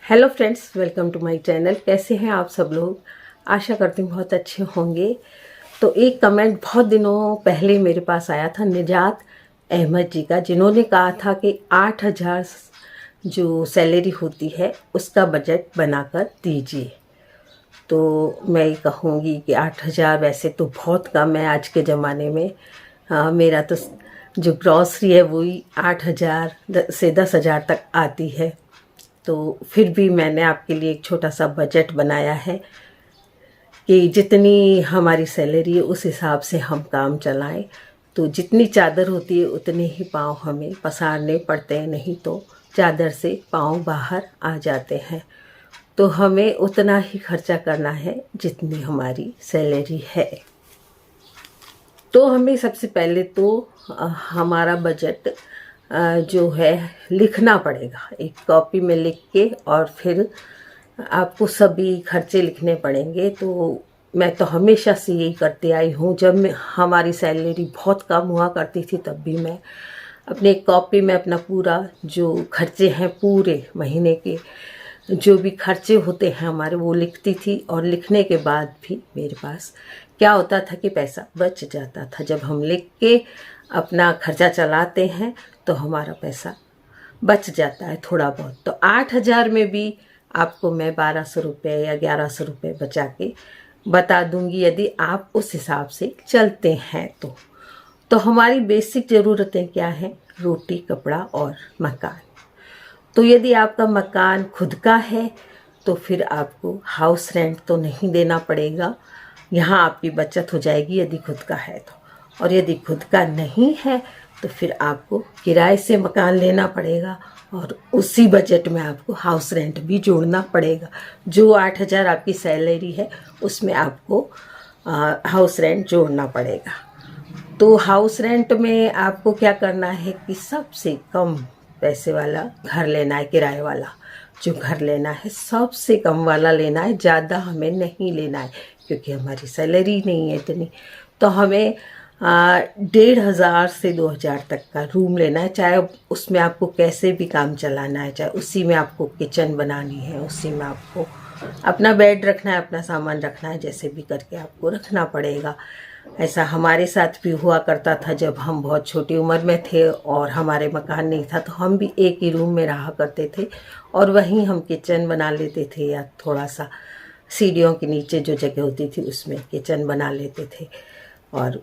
Hello friends, welcome to my channel. कैसे हैं आप सब लोग? आशा करती हूँ बहुत अच्छे होंगे। तो एक कमेंट बहुत दिनों पहले मेरे पास आया था निजात अहमद जी का, जिन्होंने कहा था कि 8,000 जो सैलरी होती है उसका बजट बनाकर दीजिए। तो मैं ये कहूँगी कि 8,000 वैसे तो बहुत कम है आज के ज़माने में। मेरा तो जो ग्रॉसरी है वही 8,000 से 10,000 तक आती है। तो फिर भी मैंने आपके लिए एक छोटा सा बजट बनाया है कि जितनी हमारी सैलरी है उस हिसाब से हम काम चलाएं। तो जितनी चादर होती है उतने ही पाँव हमें पसारने पड़ते हैं, नहीं तो चादर से पाँव बाहर आ जाते हैं। तो हमें उतना ही खर्चा करना है जितनी हमारी सैलरी है। तो हमें सबसे पहले तो हमारा बजट जो है लिखना पड़ेगा, एक कॉपी में लिख के, और फिर आपको सभी खर्चे लिखने पड़ेंगे। तो मैं तो हमेशा से यही करती आई हूँ। जब हमारी सैलरी बहुत कम हुआ करती थी तब भी मैं अपने एक कॉपी में अपना पूरा जो खर्चे हैं पूरे महीने के, जो भी खर्चे होते हैं हमारे, वो लिखती थी। और लिखने के बाद भी मेरे पास क्या होता था कि पैसा बच जाता था। जब हम लिख के अपना खर्चा चलाते हैं तो हमारा पैसा बच जाता है थोड़ा बहुत। तो 8,000 में भी आपको मैं 1,200 रुपये या 1,100 रुपये बचा के बता दूंगी, यदि आप उस हिसाब से चलते हैं तो हमारी बेसिक ज़रूरतें क्या हैं? रोटी, कपड़ा और मकान। तो यदि आपका मकान खुद का है तो फिर आपको हाउस रेंट तो नहीं देना पड़ेगा, यहाँ आपकी बचत हो जाएगी यदि खुद का है तो। और यदि खुद का नहीं है तो फिर आपको किराए से मकान लेना पड़ेगा, और उसी बजट में आपको हाउस रेंट भी जोड़ना पड़ेगा। जो 8,000 आपकी सैलरी है उसमें आपको हाउस रेंट जोड़ना पड़ेगा। तो हाउस रेंट में आपको क्या करना है कि सबसे कम पैसे वाला घर लेना है, किराए वाला जो घर लेना है सबसे कम वाला लेना है, ज़्यादा हमें नहीं लेना है क्योंकि हमारी सैलरी नहीं है इतनी। तो हमें 1,500 से 2,000 तक का रूम लेना है, चाहे उसमें आपको कैसे भी काम चलाना है, चाहे उसी में आपको किचन बनानी है, उसी में आपको अपना बेड रखना है, अपना सामान रखना है, जैसे भी करके आपको रखना पड़ेगा। ऐसा हमारे साथ भी हुआ करता था जब हम बहुत छोटी उम्र में थे और हमारे मकान नहीं था, तो हम भी एक ही रूम में रहा करते थे और वहीं हम किचन बना लेते थे, या थोड़ा सा सीढ़ियों के नीचे जो जगह होती थी उसमें किचन बना लेते थे। और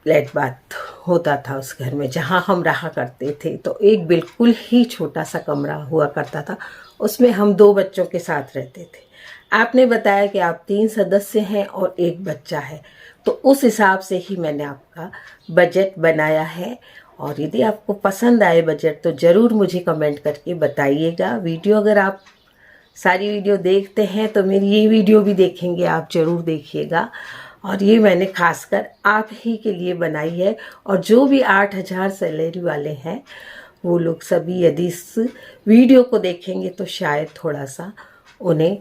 फ्लैट बाथ होता था उस घर में जहाँ हम रहा करते थे। तो एक बिल्कुल ही छोटा सा कमरा हुआ करता था, उसमें हम 2 बच्चों के साथ रहते थे। आपने बताया कि आप 3 सदस्य हैं और 1 बच्चा है, तो उस हिसाब से ही मैंने आपका बजट बनाया है। और यदि आपको पसंद आए बजट तो ज़रूर मुझे कमेंट करके बताइएगा। वीडियो अगर आप सारी वीडियो देखते हैं तो मेरी ये वीडियो भी देखेंगे, आप ज़रूर देखिएगा। और ये मैंने खासकर आप ही के लिए बनाई है। और जो भी 8,000 सैलरी वाले हैं वो लोग सभी यदि इस वीडियो को देखेंगे तो शायद थोड़ा सा उन्हें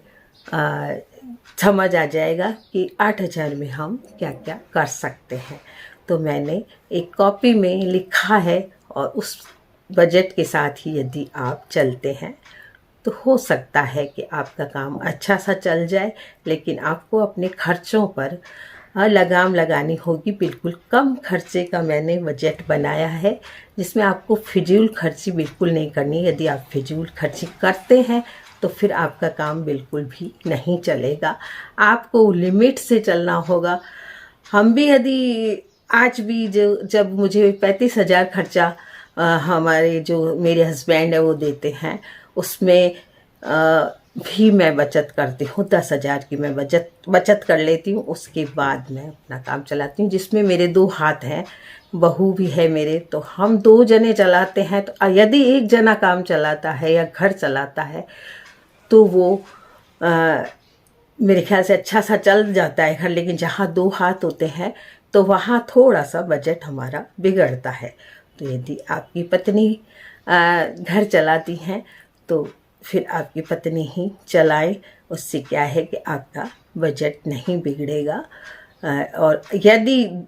समझ आ जाएगा कि 8,000 में हम क्या क्या कर सकते हैं। तो मैंने एक कॉपी में लिखा है और उस बजट के साथ ही यदि आप चलते हैं तो हो सकता है कि आपका काम अच्छा सा चल जाए, लेकिन आपको अपने खर्चों पर लगाम लगानी होगी। बिल्कुल कम खर्चे का मैंने बजट बनाया है जिसमें आपको फिजूल खर्ची बिल्कुल नहीं करनी। यदि आप फिजूल खर्ची करते हैं तो फिर आपका काम बिल्कुल भी नहीं चलेगा, आपको लिमिट से चलना होगा। हम भी यदि आज भी जब मुझे 35,000 खर्चा हमारे जो मेरे हस्बैंड है वो देते हैं, उसमें भी मैं बचत करती हूँ। 10,000 की मैं बचत कर लेती हूँ, उसके बाद मैं अपना काम चलाती हूँ, जिसमें मेरे 2 हाथ हैं, बहू भी है मेरे। तो हम 2 जने चलाते हैं। तो यदि एक जना काम चलाता है या घर चलाता है तो वो मेरे ख्याल से अच्छा सा चल जाता है घर। लेकिन जहाँ 2 हाथ होते हैं तो वहाँ थोड़ा सा बजट हमारा बिगड़ता है। तो यदि आपकी पत्नी घर चलाती हैं तो फिर आपकी पत्नी ही चलाए, उससे क्या है कि आपका बजट नहीं बिगड़ेगा। और यदि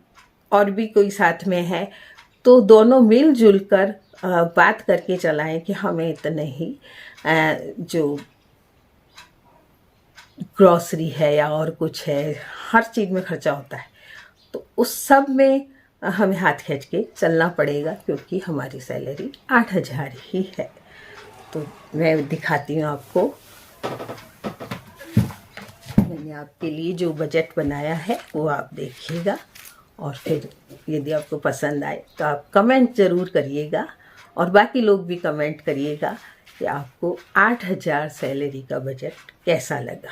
और भी कोई साथ में है तो दोनों मिलजुल कर बात करके चलाएं कि हमें इतने ही जो ग्रॉसरी है या और कुछ है, हर चीज़ में खर्चा होता है। तो उस सब में हमें हाथ खींच के चलना पड़ेगा, क्योंकि हमारी सैलरी 8,000 ही है। तो मैं दिखाती हूँ आपको, मैंने आपके लिए जो बजट बनाया है वो आप देखिएगा, और फिर यदि आपको पसंद आए तो आप कमेंट ज़रूर करिएगा, और बाकी लोग भी कमेंट करिएगा कि आपको 8,000 सैलरी का बजट कैसा लगा।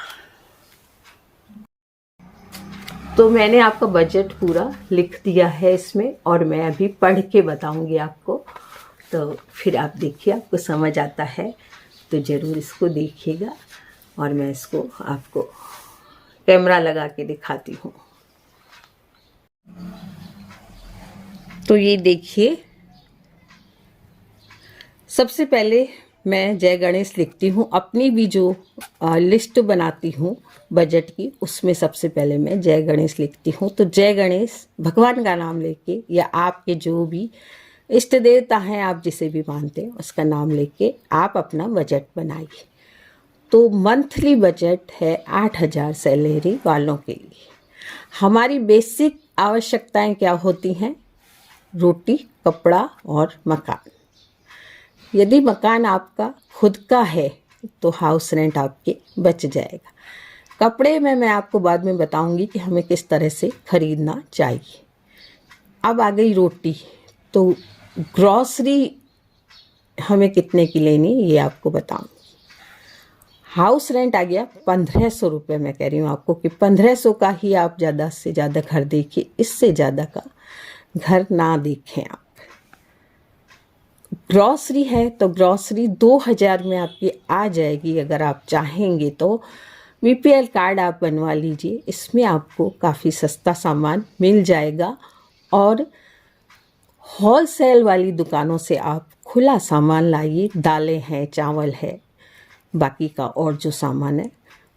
तो मैंने आपका बजट पूरा लिख दिया है इसमें, और मैं अभी पढ़ के बताऊंगी आपको। तो फिर आप देखिए, आपको समझ आता है तो ज़रूर इसको देखिएगा, और मैं इसको आपको कैमरा लगा के दिखाती हूँ। तो ये देखिए, सबसे पहले मैं जय गणेश लिखती हूँ। अपनी भी जो लिस्ट बनाती हूँ बजट की, उसमें सबसे पहले मैं जय गणेश लिखती हूँ। तो जय गणेश भगवान का नाम लेके, या आपके जो भी इष्ट देवता हैं, आप जिसे भी मानते हैं, उसका नाम लेके आप अपना बजट बनाइए। तो मंथली बजट है 8,000 सैलरी वालों के लिए। हमारी बेसिक आवश्यकताएं क्या होती हैं? रोटी, कपड़ा और मकान। यदि मकान आपका खुद का है तो हाउस रेंट आपके बच जाएगा। कपड़े में मैं आपको बाद में बताऊंगी कि हमें किस तरह से खरीदना चाहिए। अब आ गई रोटी, तो ग्रॉसरी हमें कितने की लेनी ये आपको बताऊंगी। हाउस रेंट आ गया 1,500 रुपये। मैं कह रही हूँ आपको कि 1,500 का ही आप ज़्यादा से ज़्यादा घर देखिए, इससे ज़्यादा का घर ना देखें आप। ग्रॉसरी है तो ग्रॉसरी 2,000 में आपकी आ जाएगी। अगर आप चाहेंगे तो बीपीएल कार्ड आप बनवा लीजिए, इसमें आपको काफ़ी सस्ता सामान मिल जाएगा। और होलसेल वाली दुकानों से आप खुला सामान लाइए, दालें हैं, चावल है, बाकी का और जो सामान है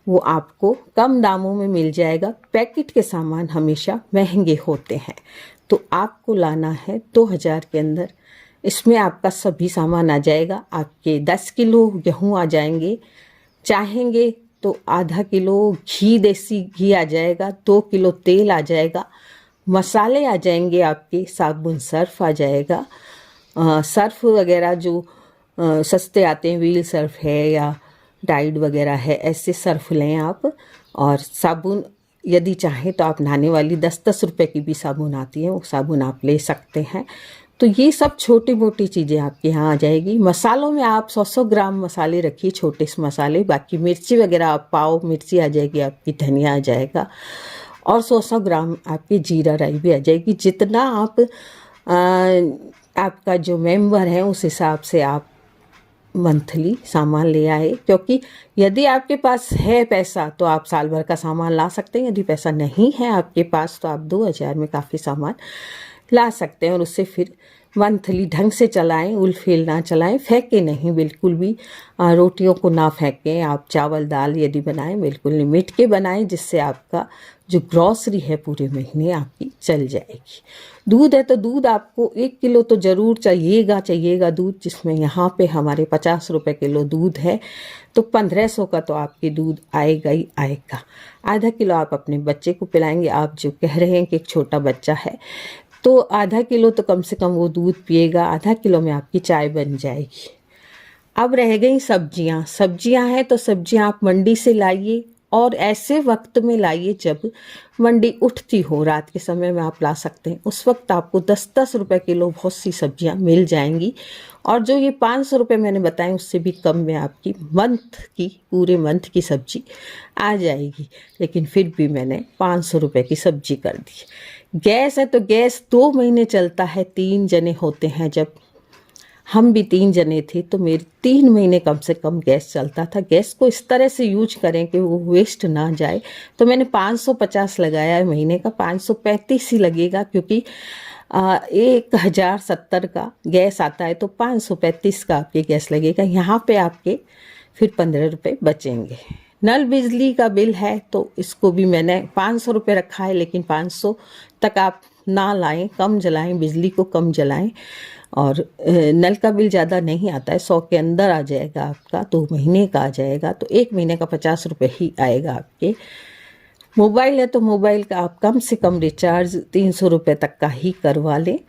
वो आपको कम दामों में मिल जाएगा। पैकेट के सामान हमेशा महंगे होते हैं, तो आपको लाना है 2,000 के अंदर। इसमें आपका सभी सामान आ जाएगा। आपके 10 किलो गेहूँ आ जाएंगे, चाहेंगे तो आधा किलो घी, देसी घी आ जाएगा, 2 किलो तेल आ जाएगा, मसाले आ जाएंगे आपके, साबुन सर्फ आ जाएगा। सर्फ वगैरह जो सस्ते आते हैं, व्हील सर्फ है या टाइड वगैरह है, ऐसे सर्फ लें आप। और साबुन यदि चाहें तो आप नहाने वाली 10-10 रुपए की भी साबुन आती है, वो साबुन आप ले सकते हैं। तो ये सब छोटी मोटी चीज़ें आपके यहाँ आ जाएगी। मसालों में आप 100-100 ग्राम मसाले रखिए, छोटे से मसाले। बाकी मिर्ची वगैरह आप पाव मिर्ची आ जाएगी आपकी, धनिया आ जाएगा, और 100-100 ग्राम आपकी जीरा राई भी आ जाएगी। जितना आप आपका जो मेंबर है उस हिसाब से आप मंथली सामान ले आए। क्योंकि यदि आपके पास है पैसा तो आप साल भर का सामान ला सकते हैं, यदि पैसा नहीं है आपके पास तो आप 2,000 में काफ़ी सामान ला सकते हैं। और उससे फिर मंथली ढंग से चलाएं, उलफेल ना चलाएं, फेंकें नहीं बिल्कुल भी। रोटियों को ना फेंकें। आप चावल दाल यदि बनाएं बिल्कुल लिमिट के बनाएं, जिससे आपका जो ग्रॉसरी है पूरे महीने आपकी चल जाएगी। दूध है तो दूध आपको 1 किलो तो ज़रूर चाहिएगा दूध, जिसमें यहाँ पे हमारे 50 रुपये किलो दूध है, तो 1,500 का तो आपके दूध आएगा ही आएगा। आधा किलो आप अपने बच्चे को पिलाएंगे। आप जो कह रहे हैं कि एक छोटा बच्चा है, तो आधा किलो तो कम से कम वो दूध पिएगा। आधा किलो में आपकी चाय बन जाएगी। अब रह गई सब्जियां हैं तो सब्जियां आप मंडी से लाइए, और ऐसे वक्त में लाइए जब मंडी उठती हो। रात के समय में आप ला सकते हैं, उस वक्त आपको 10-10 रुपये किलो बहुत सी सब्जियां मिल जाएंगी। और जो ये 500 रुपये मैंने बताए, उससे भी कम में आपकी पूरे मंथ की सब्जी आ जाएगी। लेकिन फिर भी मैंने 500 रुपये की सब्जी कर दी। गैस है तो गैस 2 महीने चलता है। 3 जने होते हैं, जब हम भी 3 जने थे तो मेरे 3 महीने कम से कम गैस चलता था। गैस को इस तरह से यूज करें कि वो वेस्ट ना जाए। तो मैंने 550 लगाया है महीने का, 535 ही लगेगा, क्योंकि 1,070 का गैस आता है, तो 535 का आपके गैस लगेगा। यहाँ पे आपके फिर 15 रुपये बचेंगे। नल बिजली का बिल है तो इसको भी मैंने 500 रुपये रखा है, लेकिन 500 तक आप ना लाएं, कम जलाएं, बिजली को कम जलाएं। और नल का बिल ज़्यादा नहीं आता है, 100 के अंदर आ जाएगा आपका, 2 महीने का आ जाएगा, तो 1 महीने का 50 रुपये ही आएगा आपके। मोबाइल है तो मोबाइल का आप कम से कम रिचार्ज 300 रुपये तक का ही करवा लें।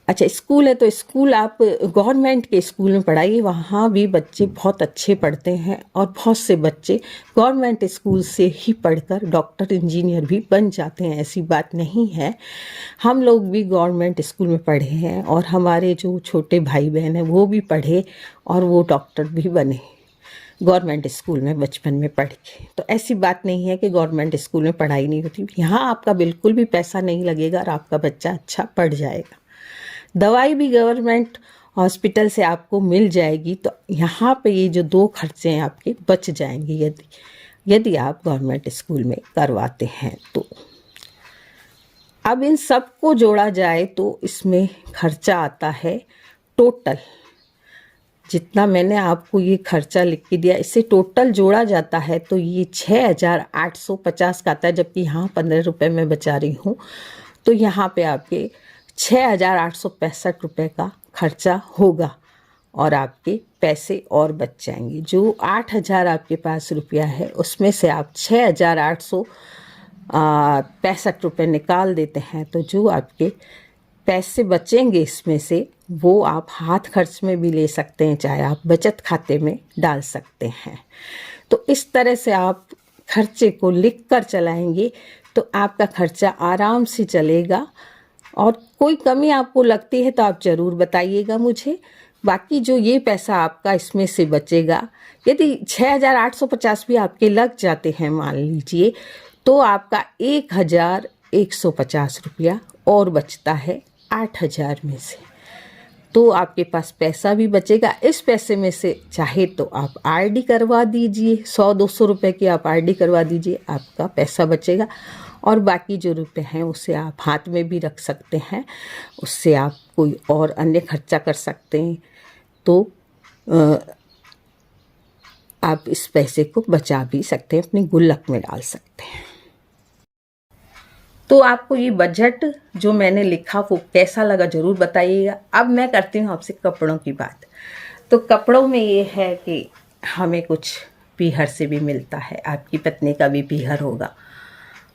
अच्छा, स्कूल है तो स्कूल आप गवर्नमेंट के स्कूल में पढ़ाइए, वहाँ भी बच्चे बहुत अच्छे पढ़ते हैं और बहुत से बच्चे गवर्नमेंट स्कूल से ही पढ़कर डॉक्टर इंजीनियर भी बन जाते हैं, ऐसी बात नहीं है। हम लोग भी गवर्नमेंट स्कूल में पढ़े हैं और हमारे जो छोटे भाई बहन हैं वो भी पढ़े और वो डॉक्टर भी बने गवर्नमेंट स्कूल में बचपन में पढ़ के। तो ऐसी बात नहीं है कि गवर्नमेंट स्कूल में पढ़ाई नहीं होती, यहाँ आपका बिल्कुल भी पैसा नहीं लगेगा और आपका बच्चा अच्छा पढ़ जाएगा। दवाई भी गवर्नमेंट हॉस्पिटल से आपको मिल जाएगी, तो यहाँ पे ये जो 2 खर्चे हैं आपके बच जाएंगे यदि आप गवर्नमेंट स्कूल में करवाते हैं तो। अब इन सब को जोड़ा जाए तो इसमें खर्चा आता है टोटल, जितना मैंने आपको ये खर्चा लिख के दिया इससे टोटल जोड़ा जाता है तो ये 6,850 का आता है, जबकि यहाँ 15 रुपये में बचा रही हूँ, तो यहाँ पे आपके 6,865 रुपये का खर्चा होगा और आपके पैसे और बच जाएंगे। जो 8,000 आपके पास रुपया है उसमें से आप 6,865 रुपये निकाल देते हैं, तो जो आपके पैसे बचेंगे इसमें से वो आप हाथ खर्च में भी ले सकते हैं, चाहे आप बचत खाते में डाल सकते हैं। तो इस तरह से आप खर्चे को लिख कर चलाएंगे तो आपका खर्चा आराम से चलेगा। और कोई कमी आपको लगती है तो आप ज़रूर बताइएगा मुझे। बाकी जो ये पैसा आपका इसमें से बचेगा, यदि 6,850 भी आपके लग जाते हैं मान लीजिए, तो आपका 1,150 रुपया और बचता है 8,000 में से, तो आपके पास पैसा भी बचेगा। इस पैसे में से चाहे तो आप आरडी करवा दीजिए, 100-200 रुपये की आप आरडी करवा दीजिए, आपका पैसा बचेगा। और बाकी जो रुपए हैं उसे आप हाथ में भी रख सकते हैं, उससे आप कोई और अन्य खर्चा कर सकते हैं, तो आप इस पैसे को बचा भी सकते हैं, अपने गुल्लक में डाल सकते हैं। तो आपको ये बजट जो मैंने लिखा वो कैसा लगा ज़रूर बताइएगा। अब मैं करती हूँ आपसे कपड़ों की बात। तो कपड़ों में ये है कि हमें कुछ पीहर से भी मिलता है, आपकी पत्नी का भी पीहर होगा,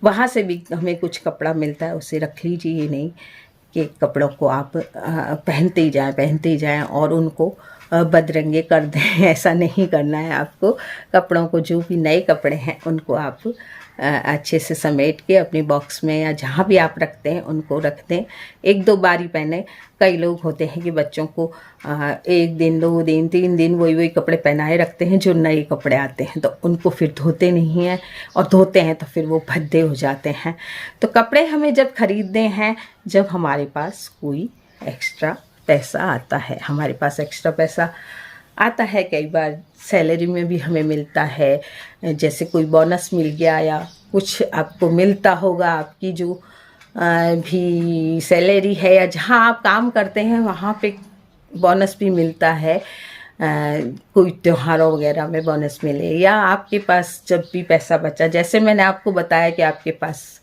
वहाँ से भी हमें कुछ कपड़ा मिलता है, उसे रख लीजिए। ये नहीं कि कपड़ों को आप पहनते ही जाएं और उनको बदरंगे कर दें, ऐसा नहीं करना है आपको। कपड़ों को, जो भी नए कपड़े हैं उनको आप अच्छे से समेट के अपने बॉक्स में या जहाँ भी आप रखते हैं उनको रख दें, 1-2 बार ही पहने। कई लोग होते हैं कि बच्चों को 1 दिन 2 दिन 3 दिन वही कपड़े पहनाए रखते हैं जो नए कपड़े आते हैं, तो उनको फिर धोते नहीं हैं, और धोते हैं तो फिर वो भद्दे हो जाते हैं। तो कपड़े हमें जब खरीदने हैं जब हमारे पास कोई एक्स्ट्रा पैसा आता है, हमारे पास एक्स्ट्रा पैसा आता है, कई बार सैलरी में भी हमें मिलता है, जैसे कोई बोनस मिल गया या कुछ आपको मिलता होगा, आपकी जो भी सैलरी है या जहाँ आप काम करते हैं वहाँ पे बोनस भी मिलता है, कोई त्योहारों वगैरह में बोनस मिले, या आपके पास जब भी पैसा बचा, जैसे मैंने आपको बताया कि आपके पास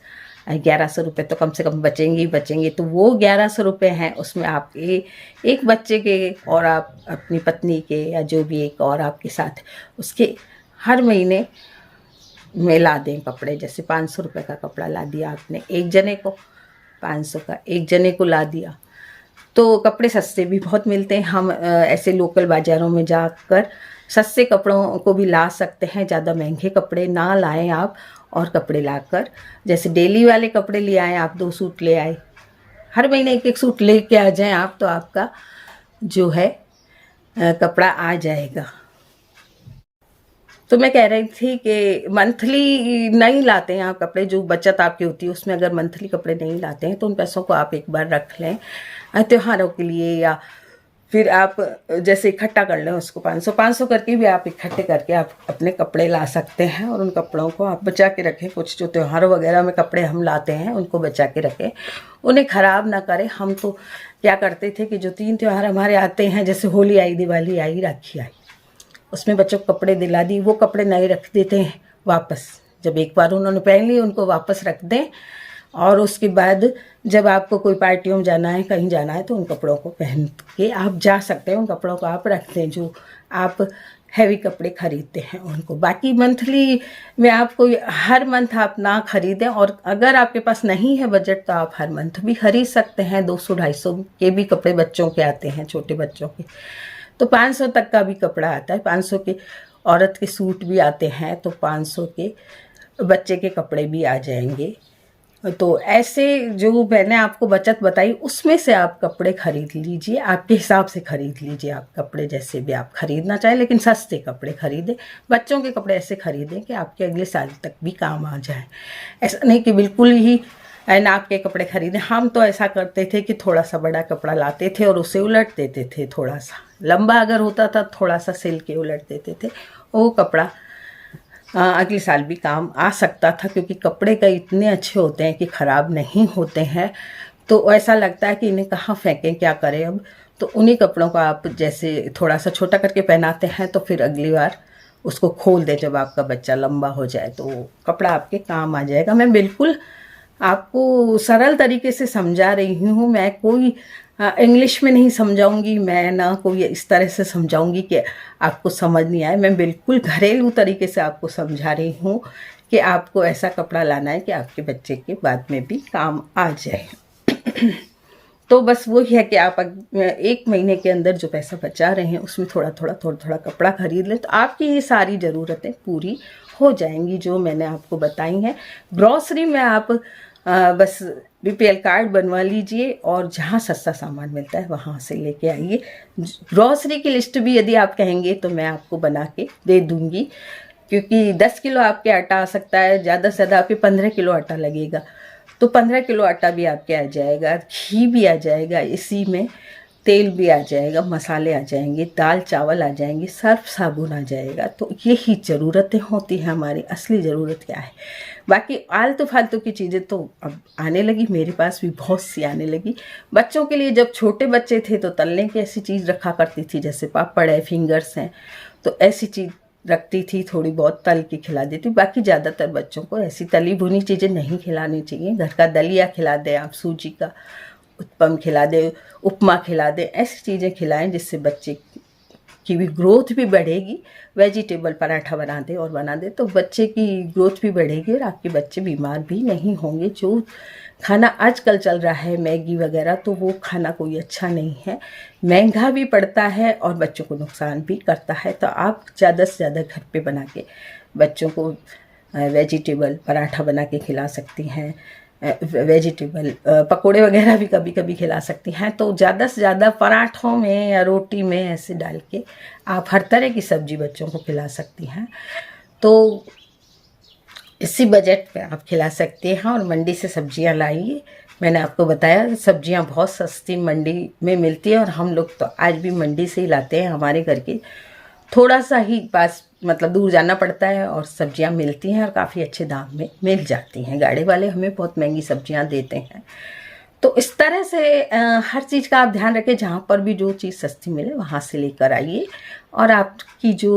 1,100 रुपये तो कम से कम बचेंगे ही बचेंगे, तो वो 1,100 रुपये हैं, उसमें आप एक बच्चे के और आप अपनी पत्नी के या जो भी एक और आपके साथ उसके हर महीने में ला दें कपड़े। जैसे 500 रुपये का कपड़ा ला दिया आपने एक जने को, 500 का एक जने को ला दिया, तो कपड़े सस्ते भी बहुत मिलते हैं। हम ऐसे लोकल बाज़ारों में जाकर सस्ते कपड़ों को भी ला सकते हैं, ज़्यादा महंगे कपड़े ना लाएं आप, और कपड़े लाकर जैसे डेली वाले कपड़े ले आएँ आप, 2 सूट ले आए, हर महीने 1-1 सूट ले के आ जाएं आप, तो आपका जो है कपड़ा आ जाएगा। तो मैं कह रही थी कि मंथली नहीं लाते हैं आप कपड़े, जो बचत आपकी होती है उसमें अगर मंथली कपड़े नहीं लाते हैं तो उन पैसों को आप एक बार रख लें त्योहारों के लिए, या फिर आप जैसे इकट्ठा कर लें उसको 500 करके भी आप इकट्ठे करके आप अपने कपड़े ला सकते हैं, और उन कपड़ों को आप बचा के रखें। कुछ जो त्योहारों वगैरह में कपड़े हम लाते हैं उनको बचा के रखें, उन्हें ख़राब ना करें। हम तो क्या करते थे कि जो 3 त्योहार हमारे आते हैं, जैसे होली आई, दिवाली आई, राखी आई, उसमें बच्चों को कपड़े दिला दी, वो कपड़े नहीं रख देते हैं वापस, जब एक बार उन्होंने पहन लिए उनको वापस रख दें, और उसके बाद जब आपको कोई पार्टियों में जाना है, कहीं जाना है, तो उन कपड़ों को पहन के आप जा सकते हैं। उन कपड़ों को आप रखते हैं जो आप हैवी कपड़े खरीदते हैं उनको। बाकी मंथली में आप कोई हर मंथ आप ना खरीदें, और अगर आपके पास नहीं है बजट तो आप हर मंथ भी खरीद सकते हैं। 200-250 के भी कपड़े बच्चों के आते हैं, छोटे बच्चों के, तो 500 तक का भी कपड़ा आता है। 500 के औरत के सूट भी आते हैं, तो 500 के बच्चे के कपड़े भी आ जाएंगे। तो ऐसे जो मैंने आपको बचत बताई उसमें से आप कपड़े खरीद लीजिए, आपके हिसाब से खरीद लीजिए। आप कपड़े जैसे भी आप खरीदना चाहें, लेकिन सस्ते कपड़े खरीदें। बच्चों के कपड़े ऐसे खरीदें कि आपके अगले साल तक भी काम आ जाए। ऐसा नहीं कि बिल्कुल ही नाप के कपड़े खरीदें। हम तो ऐसा करते थे कि थोड़ा सा बड़ा कपड़ा लाते थे और उसे उलट देते थे। थोड़ा सा लंबा अगर होता था थोड़ा सा सिल के उलट देते थे, वो कपड़ा अगले साल भी काम आ सकता था, क्योंकि कपड़े का इतने अच्छे होते हैं कि ख़राब नहीं होते हैं। तो ऐसा लगता है कि इन्हें कहाँ फेंकें, क्या करें अब। तो उन्हीं कपड़ों को आप जैसे थोड़ा सा छोटा करके पहनाते हैं, तो फिर अगली बार उसको खोल दें जब आपका बच्चा लंबा हो जाए, तो कपड़ा आपके काम आ जाएगा। मैं बिल्कुल आपको सरल तरीके से समझा रही हूँ। मैं कोई इंग्लिश में नहीं समझाऊंगी, मैं ना कोई इस तरह से समझाऊंगी कि आपको समझ नहीं आए। मैं बिल्कुल घरेलू तरीके से आपको समझा रही हूँ कि आपको ऐसा कपड़ा लाना है कि आपके बच्चे के बाद में भी काम आ जाए। तो बस वही है कि आप 1 महीने के अंदर जो पैसा बचा रहे हैं उसमें थोड़ा थोड़ा कपड़ा खरीद लें, तो आपकी ये सारी ज़रूरतें पूरी हो जाएंगी जो मैंने आपको बताई हैं। ग्रॉसरी में आप बस BPL कार्ड बनवा लीजिए और जहाँ सस्ता सामान मिलता है वहाँ से लेके आइए। ग्रॉसरी की लिस्ट भी यदि आप कहेंगे तो मैं आपको बना के दे दूँगी, क्योंकि 10 किलो आपके आटा आ सकता है, ज़्यादा से ज़्यादा आपके 15 किलो आटा लगेगा, तो 15 किलो आटा भी आपके आ जाएगा, घी भी आ जाएगा, इसी में तेल भी आ जाएगा, मसाले आ जाएंगे, दाल चावल आ जाएंगे, सर्फ साबुन आ जाएगा। तो यही ज़रूरतें होती हैं हमारी। असली ज़रूरत क्या है? बाकी आलतू फालतू की चीज़ें तो अब आने लगी, मेरे पास भी बहुत सी आने लगी। बच्चों के लिए जब छोटे बच्चे थे तो तलने की ऐसी चीज़ रखा करती थी, जैसे पापड़ है, फिंगर्स हैं, तो ऐसी चीज़ रखती थी, थोड़ी बहुत तल के खिला देती। बाकी ज़्यादातर बच्चों को ऐसी तली भुनी चीज़ें नहीं खिलानी चाहिए। घर का दलिया खिला दें आप, सूजी का उत्पम खिला दें, उपमा खिला दें, ऐसी चीज़ें खिलाएं जिससे बच्चे की भी ग्रोथ भी बढ़ेगी। वेजिटेबल पराठा बना दें और बना दें तो बच्चे की ग्रोथ भी बढ़ेगी और आपके बच्चे बीमार भी नहीं होंगे। जो खाना आजकल चल रहा है मैगी वगैरह, तो वो खाना कोई अच्छा नहीं है, महंगा भी पड़ता है और बच्चों को नुकसान भी करता है। तो आप ज़्यादा से ज़्यादा घर पे बना के बच्चों को वेजिटेबल पराठा बना के खिला सकती हैं, वेजिटेबल पकोड़े वगैरह भी कभी कभी खिला सकती हैं। तो ज़्यादा से ज़्यादा पराठों में या रोटी में ऐसे डाल के आप हर तरह की सब्जी बच्चों को खिला सकती हैं। तो इसी बजट पे आप खिला सकते हैं। और मंडी से सब्जियां लाइए। मैंने आपको बताया सब्जियां बहुत सस्ती मंडी में मिलती है, और हम लोग तो आज भी मंडी से ही लाते हैं। हमारे घर के थोड़ा सा ही पास मतलब दूर जाना पड़ता है और सब्जियां मिलती हैं और काफ़ी अच्छे दाम में मिल जाती हैं। गाड़ी वाले हमें बहुत महंगी सब्जियां देते हैं। तो इस तरह से हर चीज़ का आप ध्यान रखें, जहाँ पर भी जो चीज़ सस्ती मिले वहाँ से लेकर आइए। और आपकी जो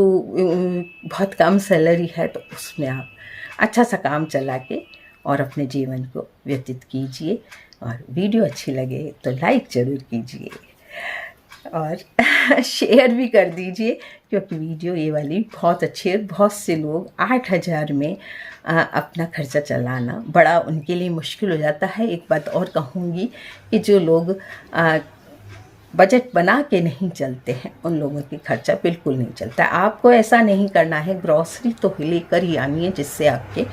बहुत कम सैलरी है तो उसमें आप अच्छा सा काम चला के और अपने जीवन को व्यतीत कीजिए। और वीडियो अच्छी लगे तो लाइक ज़रूर कीजिए और शेयर भी कर दीजिए, क्योंकि वीडियो ये वाली बहुत अच्छी है। बहुत से लोग 8,000 में अपना खर्चा चलाना बड़ा उनके लिए मुश्किल हो जाता है। एक बात और कहूँगी कि जो लोग बजट बना के नहीं चलते हैं उन लोगों की खर्चा बिल्कुल नहीं चलता। आपको ऐसा नहीं करना है, ग्रॉसरी तो लेकर ही आनी है जिससे आपके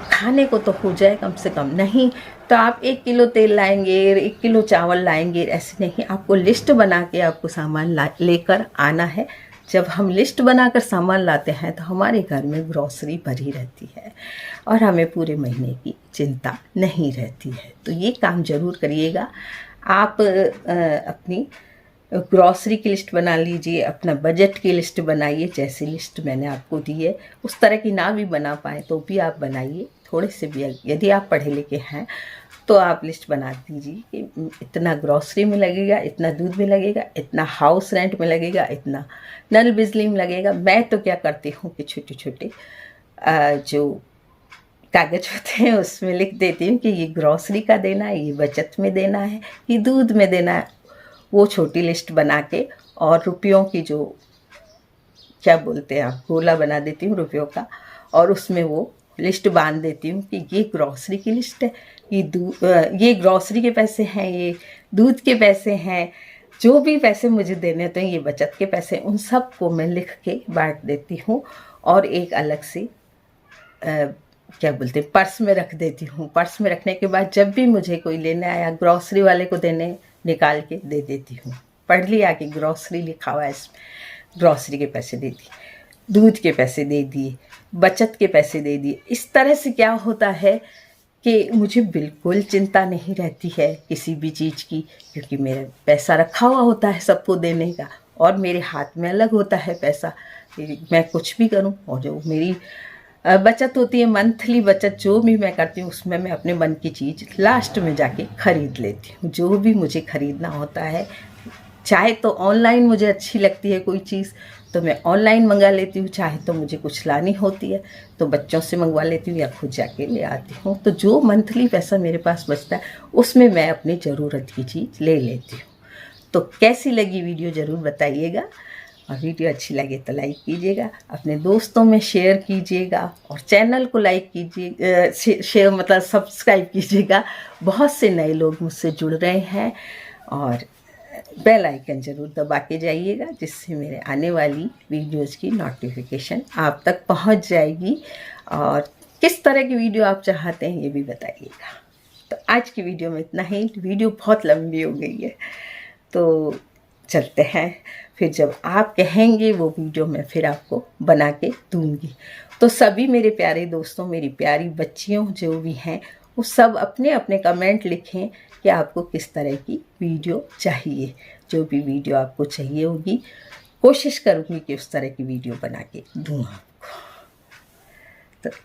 खाने को तो हो जाए कम से कम। नहीं तो आप 1 किलो तेल लाएंगे, 1 किलो चावल लाएंगे, ऐसे नहीं। आपको लिस्ट बना के आपको सामान लेकर आना है। जब हम लिस्ट बनाकर सामान लाते हैं तो हमारे घर में ग्रॉसरी भरी रहती है और हमें पूरे महीने की चिंता नहीं रहती है। तो ये काम ज़रूर करिएगा। आप अपनी ग्रॉसरी की लिस्ट बना लीजिए, अपना बजट की लिस्ट बनाइए। जैसी लिस्ट मैंने आपको दी है उस तरह की ना भी बना पाए तो भी आप बनाइए, थोड़े से भी। यदि आप पढ़े लिखे हैं तो आप लिस्ट बना दीजिए कि इतना ग्रॉसरी में लगेगा, इतना दूध में लगेगा, इतना हाउस रेंट में लगेगा, इतना नल बिजली में लगेगा। मैं तो क्या करती हूँ कि छोटे छोटे जो कागज होते हैं उसमें लिख देती हूँ कि ये ग्रॉसरी का देना है, ये बचत में देना है, ये दूध में देना है। वो छोटी लिस्ट बना के और रुपयों की जो क्या बोलते हैं आप, गोला बना देती हूँ रुपयों का, और उसमें वो लिस्ट बांध देती हूँ कि ये ग्रॉसरी की लिस्ट है, ये ग्रॉसरी के पैसे हैं, ये दूध के पैसे हैं, जो भी पैसे मुझे देने होते हैं, ये बचत के पैसे, उन सब को मैं लिख के बांट देती हूँ। और एक अलग से क्या बोलते हैं, पर्स में रख देती हूँ। पर्स में रखने के बाद जब भी मुझे कोई लेने आया, ग्रॉसरी वाले को देने निकाल के दे देती हूँ। पढ़ लिया कि ग्रॉसरी लिखा हुआ है इसमें, ग्रॉसरी के पैसे दे दिए, दूध के पैसे दे दिए, बचत के पैसे दे दिए। इस तरह से क्या होता है कि मुझे बिल्कुल चिंता नहीं रहती है किसी भी चीज़ की, क्योंकि मेरा पैसा रखा हुआ होता है सबको देने का, और मेरे हाथ में अलग होता है पैसा। मैं कुछ भी करूं, और जो मेरी बचत होती है, मंथली बचत जो भी मैं करती हूँ, उसमें मैं अपने मन की चीज़ लास्ट में जाके ख़रीद लेती हूँ। जो भी मुझे ख़रीदना होता है, चाहे तो ऑनलाइन मुझे अच्छी लगती है कोई चीज़ तो मैं ऑनलाइन मंगा लेती हूँ, चाहे तो मुझे कुछ लानी होती है तो बच्चों से मंगवा लेती हूँ या खुद जाके ले आती हूँ। तो जो मंथली पैसा मेरे पास बचता है उसमें मैं अपनी ज़रूरत की चीज़ ले लेती हूँ। तो कैसी लगी वीडियो ज़रूर बताइएगा, और वीडियो अच्छी लगे तो लाइक कीजिएगा, अपने दोस्तों में शेयर कीजिएगा, और चैनल को लाइक कीजिए, शेयर मतलब सब्सक्राइब कीजिएगा। बहुत से नए लोग मुझसे जुड़ रहे हैं, और बेल आइकन ज़रूर दबा के जाइएगा, जिससे मेरे आने वाली वीडियोज़ की नोटिफिकेशन आप तक पहुंच जाएगी। और किस तरह की वीडियो आप चाहते हैं ये भी बताइएगा। तो आज की वीडियो में इतना ही, वीडियो बहुत लंबी हो गई है तो चलते हैं, फिर जब आप कहेंगे वो वीडियो मैं फिर आपको बना के दूँगी। तो सभी मेरे प्यारे दोस्तों, मेरी प्यारी बच्चियों जो भी हैं, वो सब अपने अपने कमेंट लिखें कि आपको किस तरह की वीडियो चाहिए। जो भी वीडियो आपको चाहिए होगी, कोशिश करूँगी कि उस तरह की वीडियो बना के दूँ आपको। तो